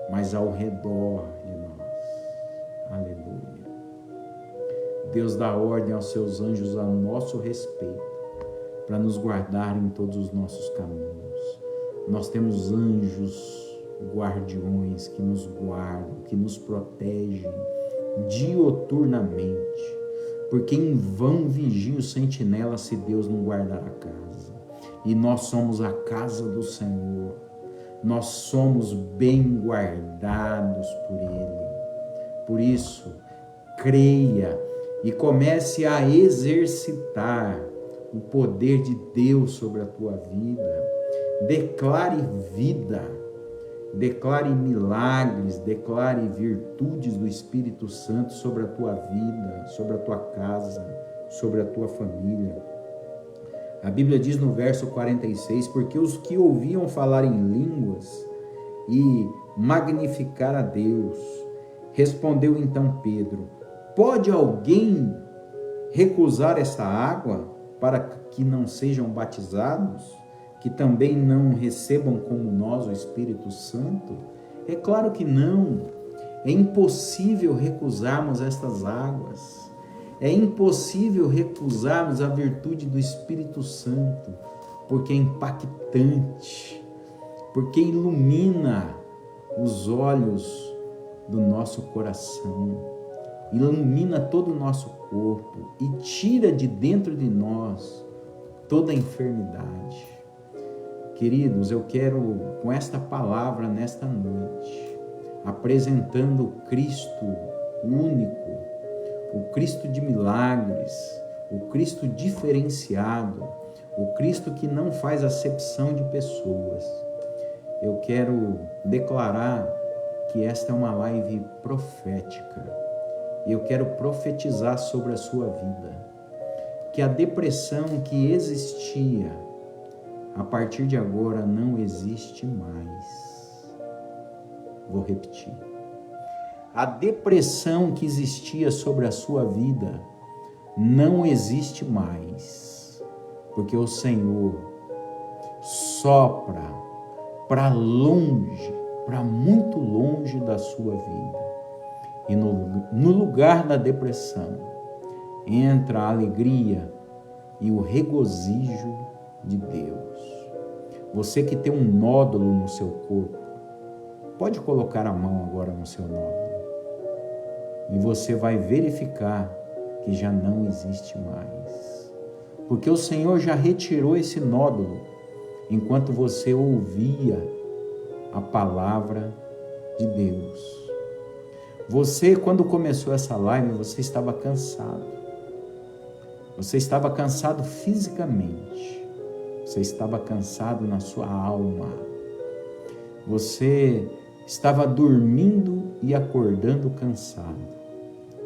Speaker 1: mas ao redor de nós. Aleluia. Deus dá ordem aos seus anjos a nosso respeito, para nos guardar em todos os nossos caminhos. Nós temos anjos guardiões que nos guardam, que nos protegem dioturnamente. Porque em vão vigia o sentinela se Deus não guardar a casa. E nós somos a casa do Senhor. Nós somos bem guardados por Ele. Por isso, creia e comece a exercitar o poder de Deus sobre a tua vida. Declare vida. Declare milagres, declare virtudes do Espírito Santo sobre a tua vida, sobre a tua casa, sobre a tua família. A Bíblia diz no verso 46, porque os que ouviam falar em línguas e magnificar a Deus, respondeu então Pedro: pode alguém recusar essa água para que não sejam batizados? Que também não recebam como nós o Espírito Santo? É claro que não. É impossível recusarmos estas águas. É impossível recusarmos a virtude do Espírito Santo, porque é impactante, porque ilumina os olhos do nosso coração, ilumina todo o nosso corpo e tira de dentro de nós toda a enfermidade. Queridos, eu quero, com esta palavra nesta noite, apresentando o Cristo único, o Cristo de milagres, o Cristo diferenciado, o Cristo que não faz acepção de pessoas. Eu quero declarar que esta é uma live profética. Eu quero profetizar sobre a sua vida, que a depressão que existia, a partir de agora não existe mais. Vou repetir. A depressão que existia sobre a sua vida não existe mais, porque o Senhor sopra para longe, para muito longe da sua vida. E no lugar da depressão entra a alegria e o regozijo de Deus. Você que tem um nódulo no seu corpo, pode colocar a mão agora no seu nódulo e você vai verificar que já não existe mais. porque o Senhor já retirou esse nódulo enquanto você ouvia a palavra de Deus. Você, quando começou essa live, você estava cansado. Você estava cansado fisicamente. Você estava cansado na sua alma. Você estava dormindo e acordando cansado.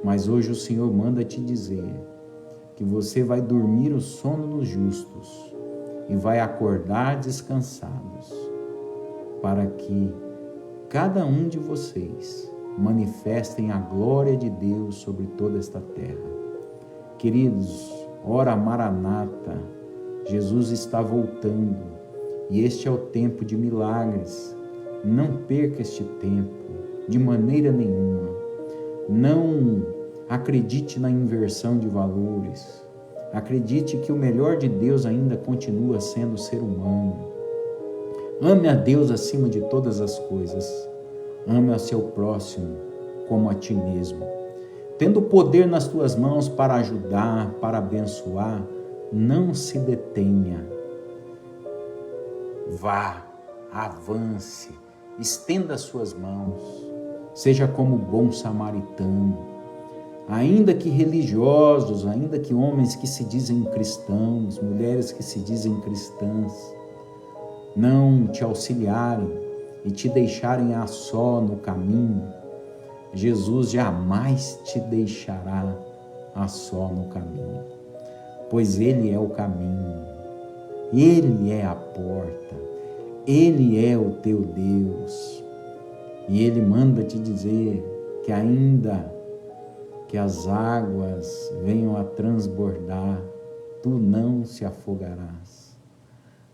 Speaker 1: Mas hoje o Senhor manda te dizer que você vai dormir o sono dos justos e vai acordar descansados, para que cada um de vocês manifestem a glória de Deus sobre toda esta terra. Queridos, ora Maranata, Jesus está voltando e este é o tempo de milagres. Não perca este tempo de maneira nenhuma. Não acredite na inversão de valores. Acredite que o melhor de Deus ainda continua sendo o ser humano. Ame a Deus acima de todas as coisas. Ame a seu próximo como a ti mesmo. Tendo poder nas tuas mãos para ajudar, para abençoar, não se detenha. Vá, avance, estenda as suas mãos. Seja como o bom samaritano. Ainda que religiosos, ainda que homens que se dizem cristãos, mulheres que se dizem cristãs, não te auxiliarem e te deixarem a só no caminho, Jesus jamais te deixará a só no caminho, pois Ele é o caminho, Ele é a porta, Ele é o teu Deus, e Ele manda te dizer que ainda que as águas venham a transbordar, tu não se afogarás.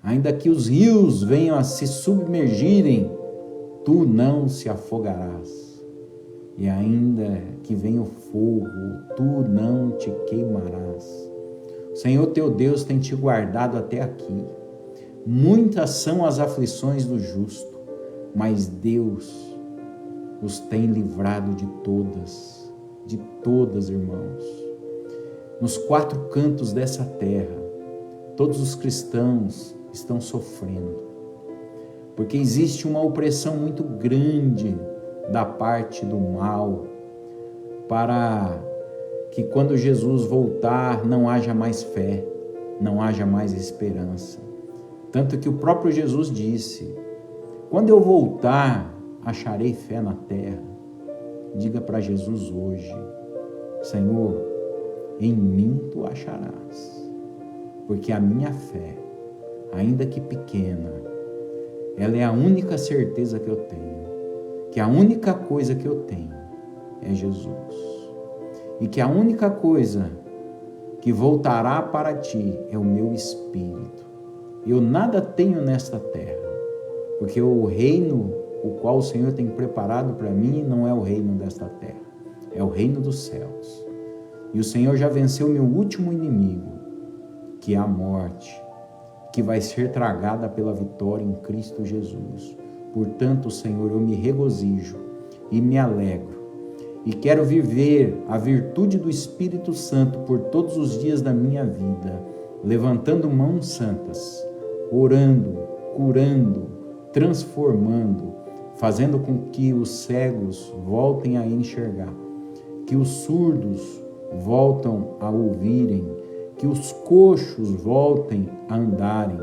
Speaker 1: Ainda que os rios venham a se submergirem, tu não se afogarás. E ainda que venha o fogo, tu não te queimarás. O Senhor teu Deus tem te guardado até aqui. Muitas são as aflições do justo, mas Deus os tem livrado de todas, irmãos. Nos quatro cantos dessa terra, todos os cristãos estão sofrendo, porque existe uma opressão muito grande da parte do mal, para que quando Jesus voltar não haja mais fé, não haja mais esperança. Tanto que o próprio Jesus disse: quando eu voltar, acharei fé na terra. Diga para Jesus hoje: Senhor, em mim tu acharás, porque a minha fé, ainda que pequena, ela é a única certeza que eu tenho, que a única coisa que eu tenho é Jesus, e que a única coisa que voltará para ti é o meu espírito. Eu nada tenho nesta terra, porque o reino o qual o Senhor tem preparado para mim não é o reino desta terra, é o reino dos céus. E o Senhor já venceu meu último inimigo, que é a morte, que vai ser tragada pela vitória em Cristo Jesus. Portanto, Senhor, eu me regozijo e me alegro, e quero viver a virtude do Espírito Santo por todos os dias da minha vida, levantando mãos santas, orando, curando, transformando, fazendo com que os cegos voltem a enxergar, que os surdos voltam a ouvirem, que os coxos voltem a andarem,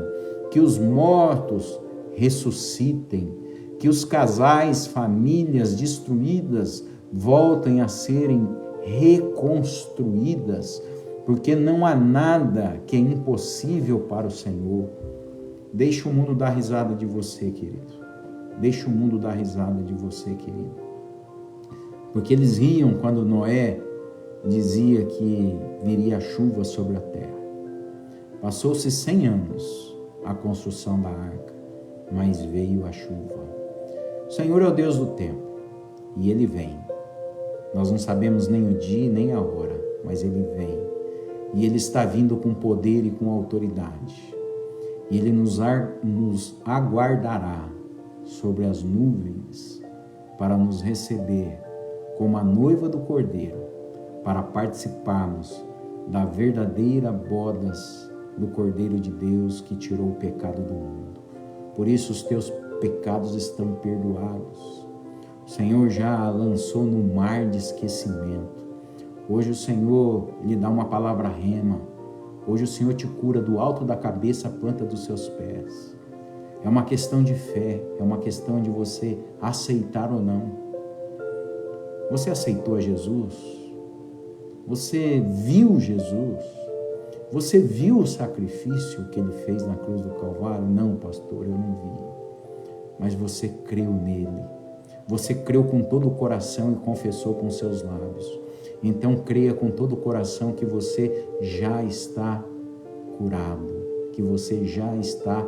Speaker 1: que os mortos ressuscitem, que os casais, famílias destruídas voltem a serem reconstruídas, porque não há nada que é impossível para o Senhor. Deixa o mundo dar risada de você, querido. Deixa o mundo dar risada de você, querido. Porque eles riam quando Noé dizia que viria chuva sobre a terra. Passou-se 100 anos a construção da arca, mas veio a chuva. O Senhor é o Deus do tempo, e Ele vem. Nós não sabemos nem o dia nem a hora, mas Ele vem. E Ele está vindo com poder e com autoridade. E Ele nos aguardará sobre as nuvens para nos receber como a noiva do Cordeiro, para participarmos da verdadeira bodas do Cordeiro de Deus que tirou o pecado do mundo. Por isso os teus pecados estão perdoados. O Senhor já lançou no mar de esquecimento. Hoje o Senhor lhe dá uma palavra rema. Hoje o Senhor te cura do alto da cabeça à planta dos seus pés. É uma questão de fé, é uma questão de você aceitar ou não. Você aceitou a Jesus? Você viu Jesus? Você viu o sacrifício que ele fez na cruz do Calvário? Não, pastor, eu não vi. Mas você creu nele. Você creu com todo o coração e confessou com seus lábios. Então creia com todo o coração que você já está curado, que você já está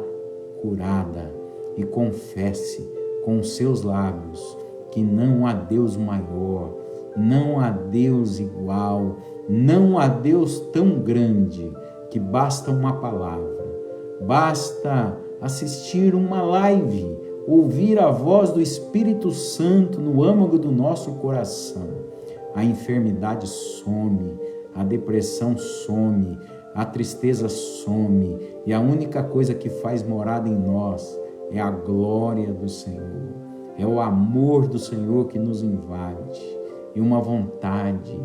Speaker 1: curada. E confesse com os seus lábios que não há Deus maior, não há Deus igual, não há Deus tão grande, que basta uma palavra, basta assistir uma live, ouvir a voz do Espírito Santo no âmago do nosso coração. A enfermidade some, a depressão some, a tristeza some, e a única coisa que faz morada em nós é a glória do Senhor, é o amor do Senhor que nos invade, e uma vontade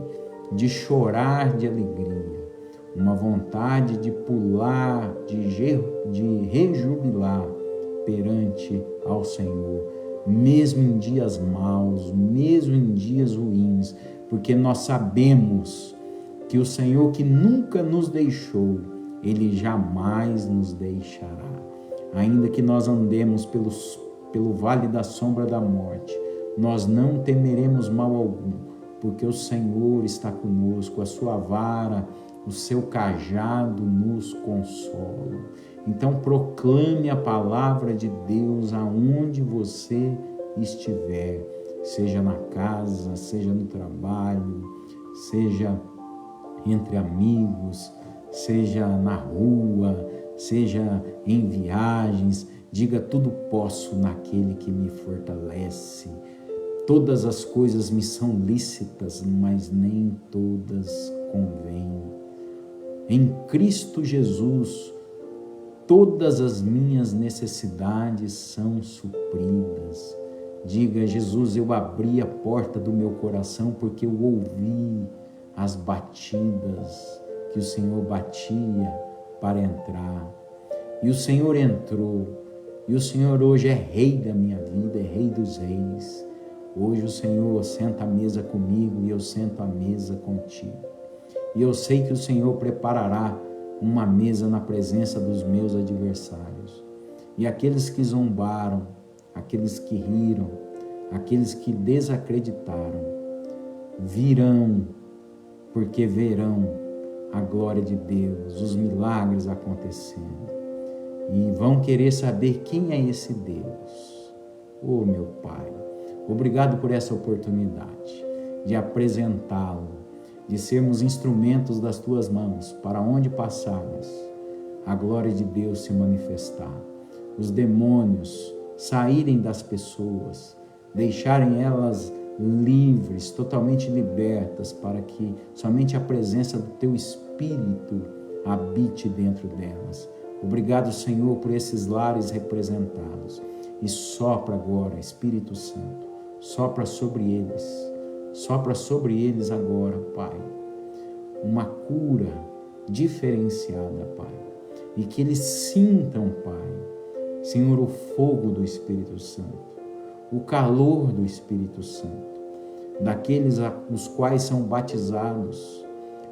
Speaker 1: de chorar de alegria, uma vontade de pular, de rejubilar perante ao Senhor, mesmo em dias maus, mesmo em dias ruins, porque nós sabemos que o Senhor que nunca nos deixou, Ele jamais nos deixará. Ainda que nós andemos pelo vale da sombra da morte, nós não temeremos mal algum, porque o Senhor está conosco, a sua vara, o seu cajado nos consolam. Então proclame a palavra de Deus aonde você estiver, seja na casa, seja no trabalho, seja entre amigos, seja na rua, seja em viagens. Diga: tudo posso naquele que me fortalece. Todas as coisas me são lícitas, mas nem todas convêm. Em Cristo Jesus, todas as minhas necessidades são supridas. Diga: Jesus, eu abri a porta do meu coração porque eu ouvi as batidas que o Senhor batia para entrar. E o Senhor entrou. E o Senhor hoje é Rei da minha vida, é Rei dos Reis. Hoje o Senhor senta à mesa comigo e eu sento à mesa contigo. E eu sei que o Senhor preparará uma mesa na presença dos meus adversários. E aqueles que zombaram, aqueles que riram, aqueles que desacreditaram, virão, porque verão a glória de Deus, os milagres acontecendo. E vão querer saber quem é esse Deus. Oh, meu Pai, obrigado por essa oportunidade de apresentá-lo, de sermos instrumentos das Tuas mãos, para onde passarmos, a glória de Deus se manifestar, os demônios saírem das pessoas, deixarem elas livres, totalmente libertas, para que somente a presença do Teu Espírito habite dentro delas. Obrigado, Senhor, por esses lares representados. E sopra agora, Espírito Santo, sopra sobre eles agora, Pai, uma cura diferenciada, Pai, e que eles sintam, Pai, Senhor, o fogo do Espírito Santo, o calor do Espírito Santo, daqueles os quais são batizados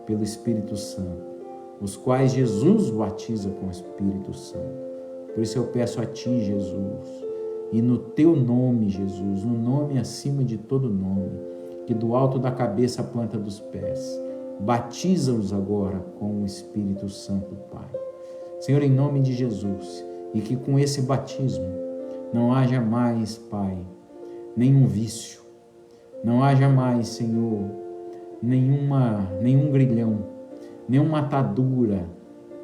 Speaker 1: pelo Espírito Santo, os quais Jesus batiza com o Espírito Santo. Por isso eu peço a Ti, Jesus, e no Teu nome, Jesus, no nome acima de todo nome, que do alto da cabeça à planta dos pés, batiza-os agora com o Espírito Santo, Pai. Senhor, em nome de Jesus, e que com esse batismo não haja mais, Pai, nenhum vício, não haja mais, Senhor, nenhum grilhão, nenhuma atadura,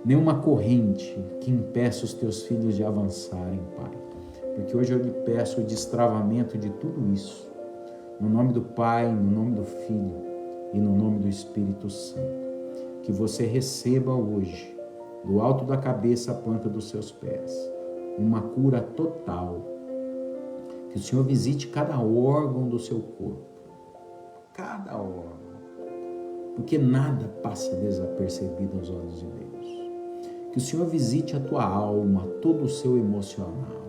Speaker 1: nenhuma corrente que impeça os Teus filhos de avançarem, Pai. Porque hoje eu lhe peço o destravamento de tudo isso, no nome do Pai, no nome do Filho e no nome do Espírito Santo. Que você receba hoje do alto da cabeça à planta dos seus pés. Uma cura total. Que o Senhor visite cada órgão do seu corpo. Cada órgão. Porque nada passa desapercebido aos olhos de Deus. Que o Senhor visite a tua alma, todo o seu emocional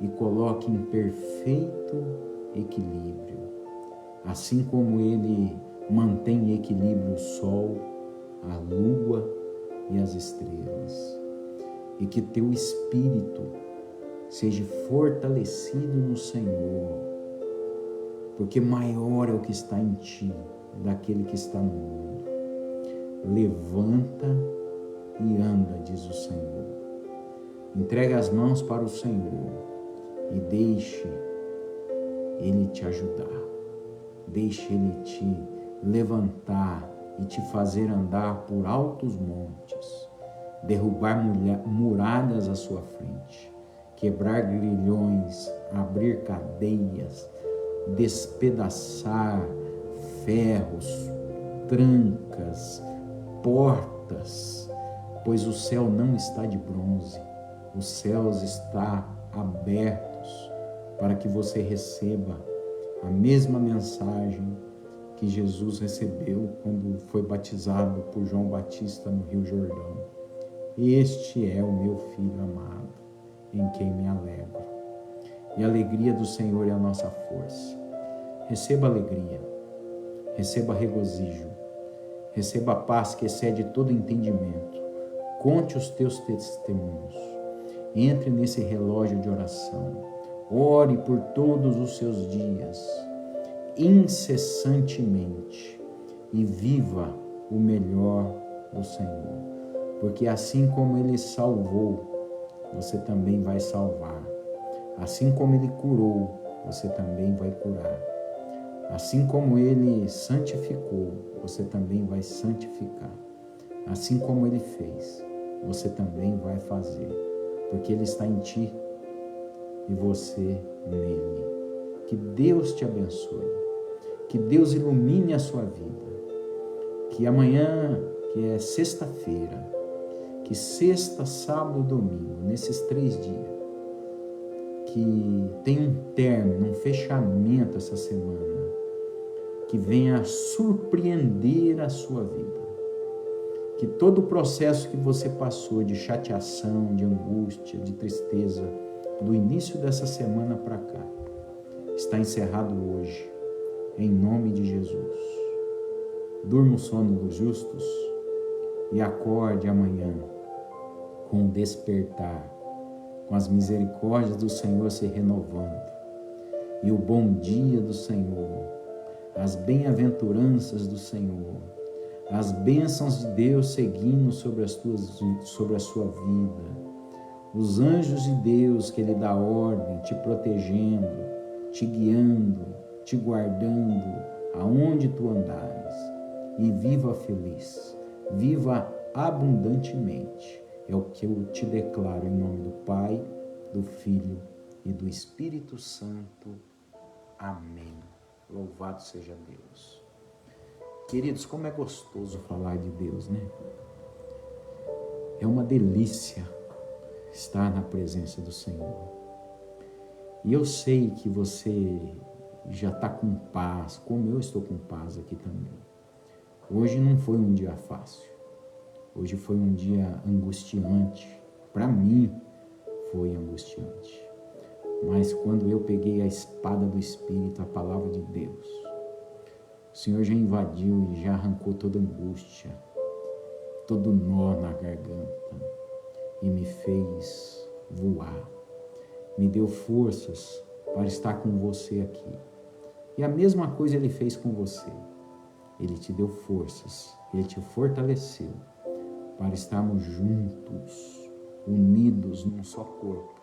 Speaker 1: e coloque em perfeito equilíbrio. Assim como Ele mantém em equilíbrio o sol, a lua e as estrelas. E que teu espírito seja fortalecido no Senhor, porque maior é o que está em ti daquele que está no mundo. Levanta e anda, diz o Senhor. Entrega as mãos para o Senhor e deixe Ele te ajudar. Deixe Ele te levantar e te fazer andar por altos montes, derrubar muralhas à sua frente, quebrar grilhões, abrir cadeias, despedaçar ferros, trancas, portas, pois o céu não está de bronze, os céus estão abertos para que você receba a mesma mensagem que Jesus recebeu quando foi batizado por João Batista no Rio Jordão. Este é o meu Filho amado, em quem me alegro. E a alegria do Senhor é a nossa força. Receba alegria, receba regozijo, receba a paz que excede todo entendimento. Conte os teus testemunhos. Entre nesse relógio de oração. Ore por todos os seus dias, incessantemente, e viva o melhor do Senhor. Porque assim como Ele salvou, você também vai salvar. Assim como Ele curou, você também vai curar. Assim como Ele santificou, você também vai santificar. Assim como Ele fez, você também vai fazer. Porque Ele está em ti e você nele. Que Deus te abençoe. Que Deus ilumine a sua vida. Que amanhã, que é sexta-feira, que sexta, sábado e domingo, nesses 3 dias, que tenha um término, um fechamento essa semana, que venha surpreender a sua vida. Que todo o processo que você passou de chateação, de angústia, de tristeza, do início dessa semana para cá, está encerrado hoje, em nome de Jesus. Durma o sono dos justos e acorde amanhã com o despertar, com as misericórdias do Senhor se renovando, e o bom dia do Senhor, as bem-aventuranças do Senhor, as bênçãos de Deus seguindo sobre a sua vida, os anjos de Deus que Ele dá ordem, te protegendo, te guiando, te guardando, aonde tu andares. E viva feliz, viva abundantemente. É o que eu te declaro em nome do Pai, do Filho e do Espírito Santo. Amém. Louvado seja Deus. Queridos, como é gostoso falar de Deus, né? É uma delícia estar na presença do Senhor. E eu sei que você já está com paz, como eu estou com paz aqui também. Hoje não foi um dia fácil. Hoje foi um dia angustiante. Para mim, foi angustiante. Mas quando eu peguei a espada do Espírito, a palavra de Deus, o Senhor já invadiu e já arrancou toda angústia, todo nó na garganta e me fez voar. Me deu forças para estar com você aqui. E a mesma coisa Ele fez com você. Ele te deu forças, Ele te fortaleceu para estarmos juntos, unidos num só corpo,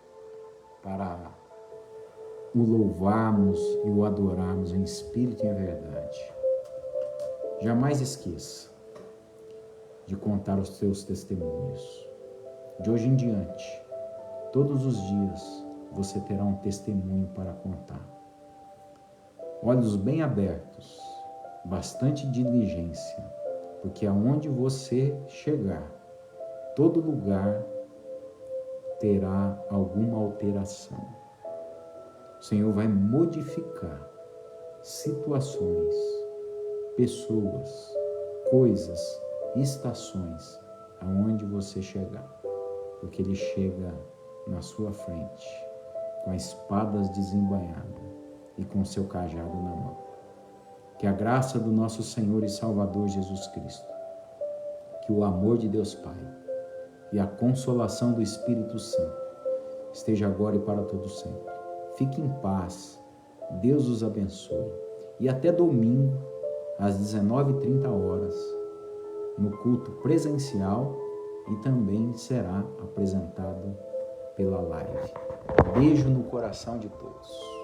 Speaker 1: para o louvarmos e o adorarmos em espírito e em verdade. Jamais esqueça de contar os seus testemunhos. De hoje em diante, todos os dias, você terá um testemunho para contar. Olhos bem abertos, bastante diligência, porque aonde você chegar, todo lugar terá alguma alteração. O Senhor vai modificar situações, pessoas, coisas, estações, aonde você chegar, porque Ele chega na sua frente, com a espada desembainhada e com seu cajado na mão. Que a graça do nosso Senhor e Salvador Jesus Cristo, que o amor de Deus Pai e a consolação do Espírito Santo esteja agora e para todo sempre. Fique em paz, Deus os abençoe. E até domingo, às 19h30, no culto presencial, e também será apresentado pela live. Beijo no coração de todos.